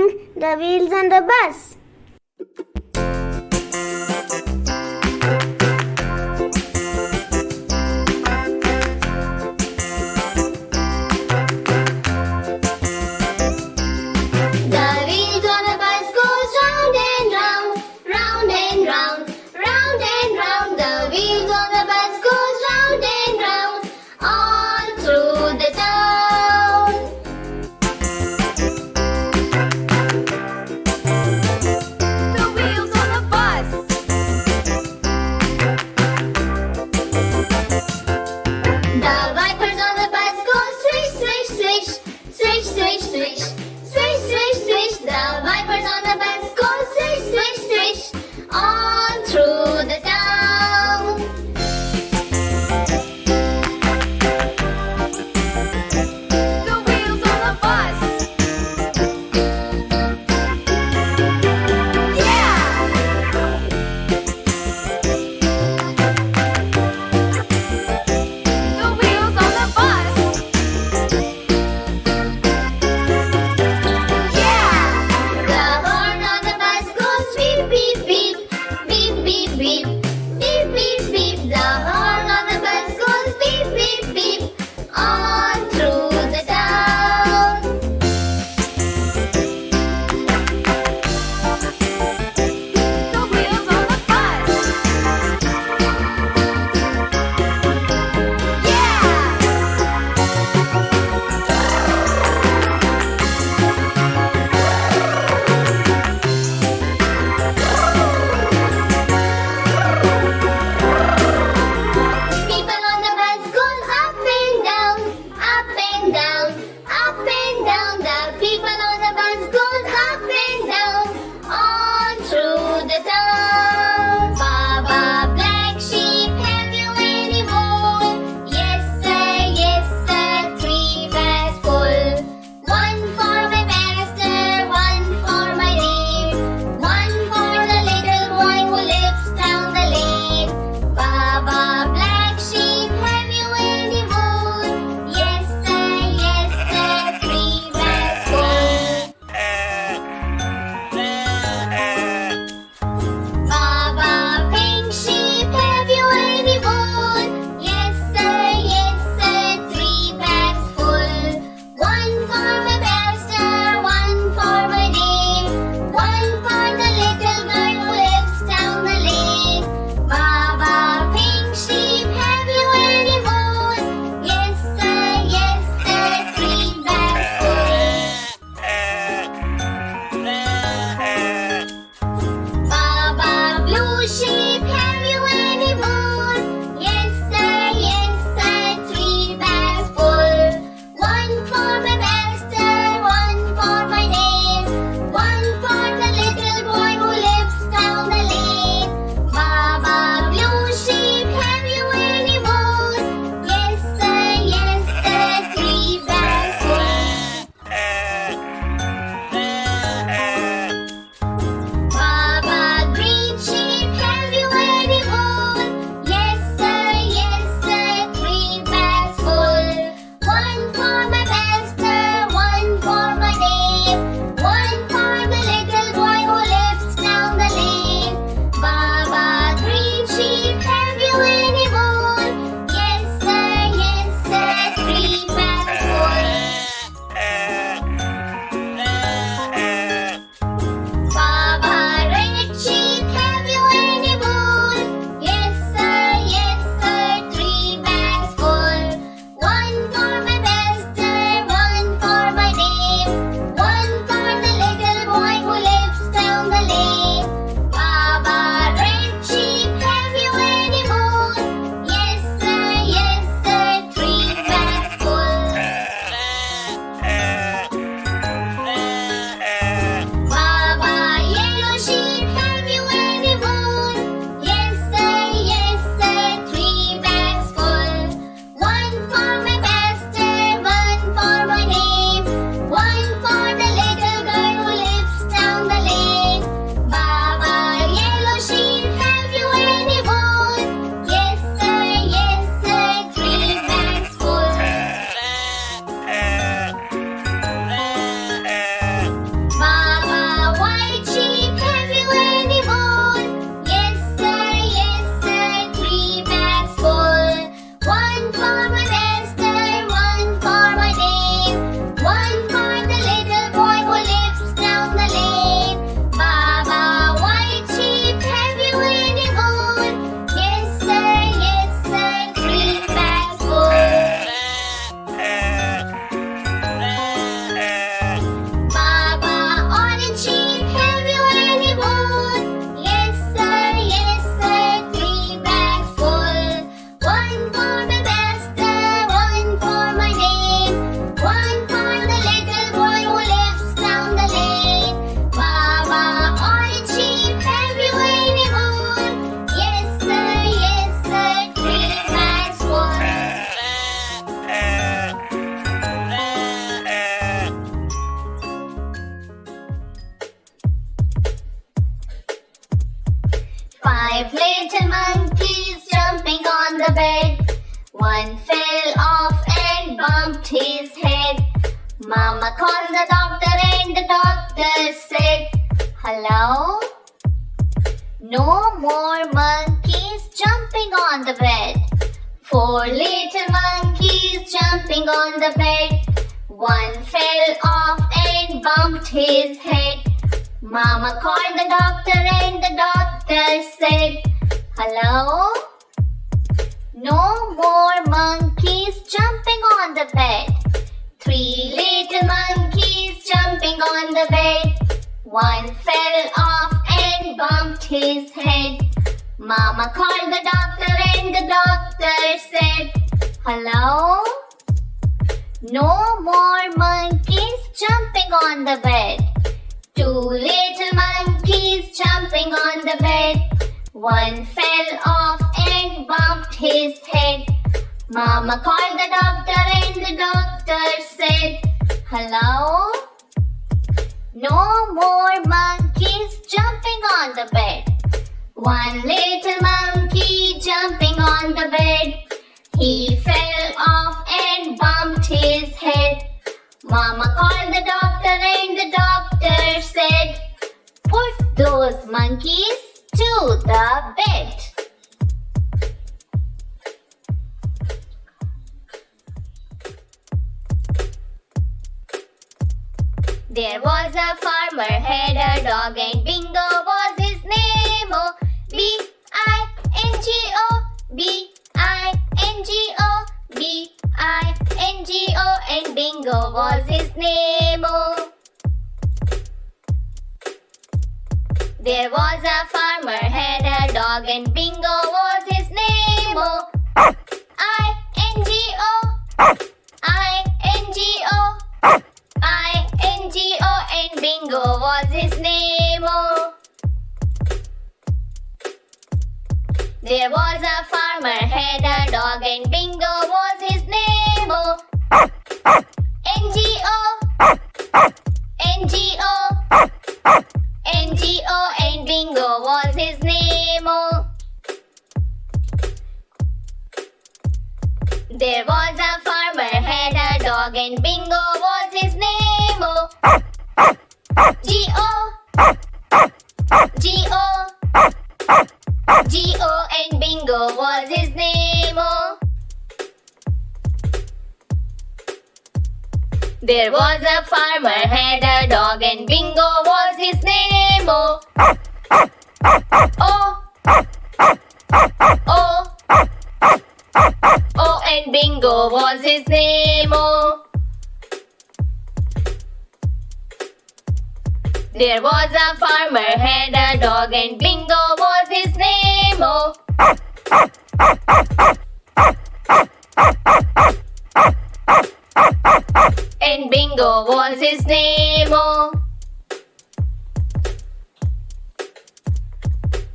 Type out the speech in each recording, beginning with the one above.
spinning the wheels on the bus. The wheels on the bus goes round and round, round and round, round and round. The wheels on the bus goes round and round, all through the town. 5 little monkeys jumping on the bed. One fell off and bumped his head. Mama called the doctor and the doctor said, "Hello? No more monkeys jumping on the bed." 4 little monkeys jumping on the bed. One fell off and bumped his head. Mama called the doctor and the doctor said, "Hello? No more monkeys jumping on the bed." 3 little monkeys jumping on the bed. One fell off and bumped his head. Mama called the doctor and the doctor said, "Hello? No more monkeys jumping on the bed." 2 little monkeys jumping on the bed. One fell off and bumped his head. Mama called the doctor and the doctor said, "Hello? No more monkeys jumping on the bed." 1 little monkey jumping on the bed. He fell off and bumped his head. Mama called the doctor and the doctor said, "Put those monkeys to the bed." There was a farmer, had a dog, and Bingo was his name. Oh, B-I-N-G-O, B-I-N-G-O, B-I-N-G-O, and Bingo was his name. Oh. There was a farmer, had a dog, and Bingo was his name. Oh, I-N-G-O, I-N-G-O, I-N-G-O, and Bingo was his name. Oh. There was a farmer, had a dog, and Bingo was his name. Oh, N-G-O, N-G-O, N-G-O, and Bingo was his name. Oh. There was a farmer, had a dog, and Bingo was his name. Oh, G-O, G-O, G-O, and Bingo was his name. Oh. There was a farmer, had a dog, and Bingo was his name. Oh, oh, oh, oh, and Bingo was his name. Oh. There was a farmer, had a dog, and Bingo was his name. Oh, and Bingo was his name. Oh.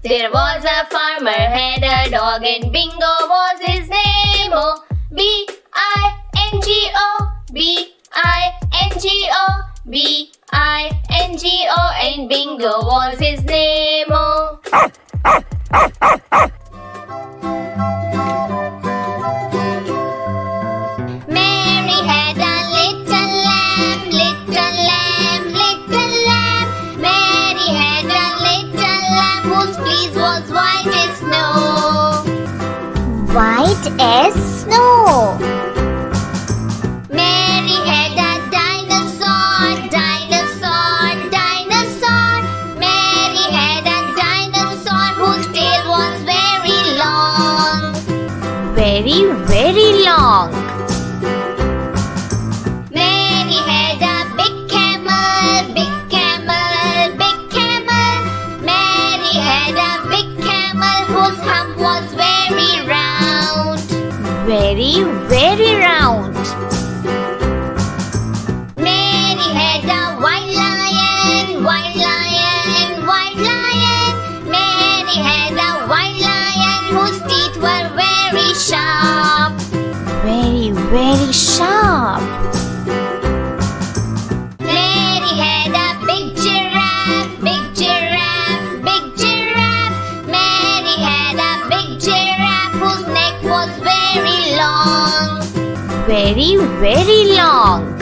There was a farmer, had a dog, and Bingo was his name. Oh, B-I-N-G-O, B-I-N-G-O, B-I-N-G-O, and Bingo was his name. Oh. Mary had a little lamb, little lamb, little lamb. Mary had a little lamb whose fleece was white as snow. White as snow. Mary had a dinosaur, dinosaur, dinosaur. Mary had a dinosaur whose tail was very long. Very, very long. Mary had a big camel, big camel, big camel. Mary had a big camel whose hump was very round. Very, very round. Mary had a white lion, white lion, white lion. Mary had a white lion whose teeth were very sharp. Very, very sharp. Mary had a big giraffe, big giraffe, big giraffe. Mary very, very long.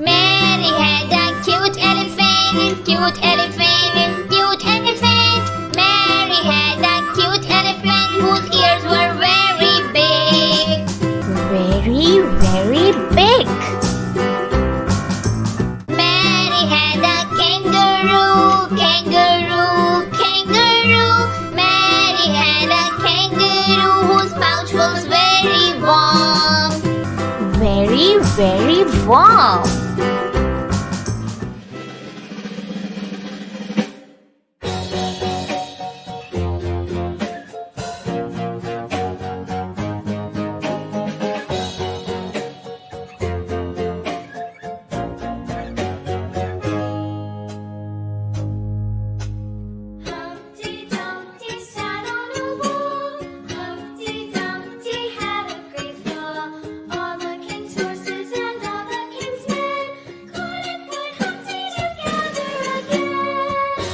Mary had a cute elephant, cute elephant, cute elephant. Mary had a cute elephant whose ears were very big. Very, very big. Mary had a kangaroo, kangaroo, kangaroo. Mary had a kangaroo whose pouch was very warm. Very, very warm. Humpty Dumpty sat on a wall. Humpty Dumpty had a great fall. All the king's horses and all the king's men couldn't put Humpty together again.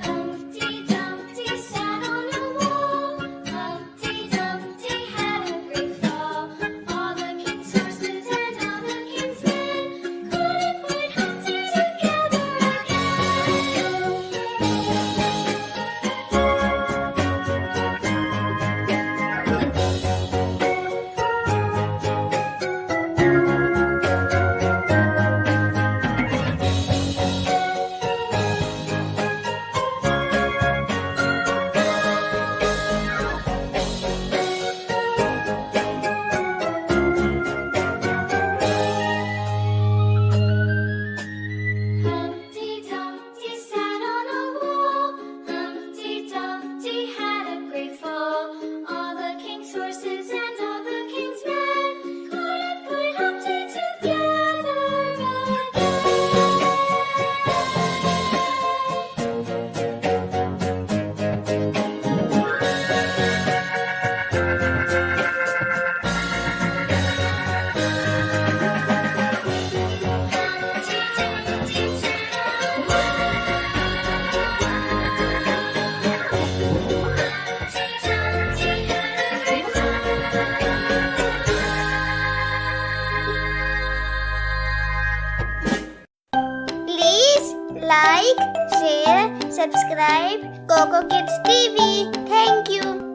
Humpty Dumpty sat on a wall. Humpty Dumpty had a great fall. All the king's horses and all the king's men couldn't put Humpty together Humpty Dumpty sat on a wall. Humpty Dumpty had a great fall. All the king's horses and all the king's men couldn't put Humpty together Please like, share, subscribe Coco Kids TV. Thank you.